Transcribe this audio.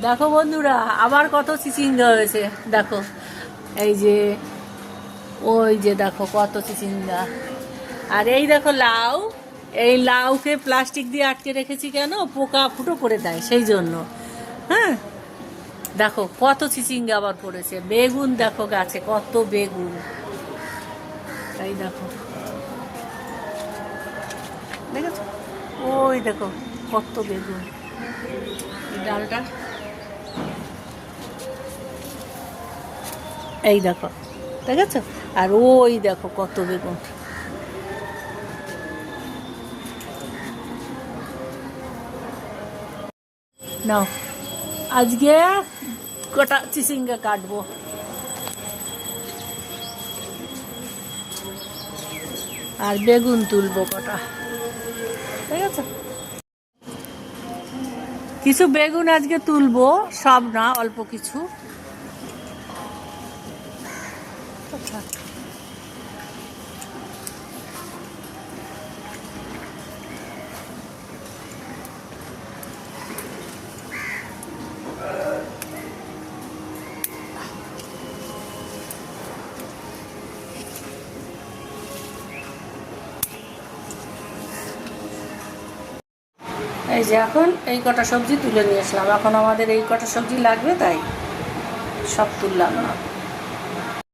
দেখো বন্ধুরা, আবার কত চিচিঙ্গা হয়েছে। দেখো এই যে, ওই যে দেখো কত চিচিঙ্গা। আর এই দেখো লাউ, এই লাউকে প্লাস্টিক দিয়ে আটকে রেখেছি কেন, পোকা ফুটো করে দেয় সেই জন্য। হ্যাঁ, দেখো কত চিচিঙ্গা আবার পড়েছে। বেগুন দেখো গাছে কত বেগুন, এই দেখো দেখেছো, ওই দেখো কত বেগুন। ডালটা এই দেখো, দেখেছো, আর ওই দেখো কত বেগুন। নাও, আজকে কটা চিচিঙ্গা কাটবো, আর বেগুন তুলবো কটা, ঠিক আছে। কিছু বেগুন আজকে তুলবো, সব না, অল্প কিছু। এই যে এখন এই কটা সবজি তুলে নিয়ে আসলাম, এখন আমাদের এই কটা সবজি লাগবে, তাই সব তুললাম না।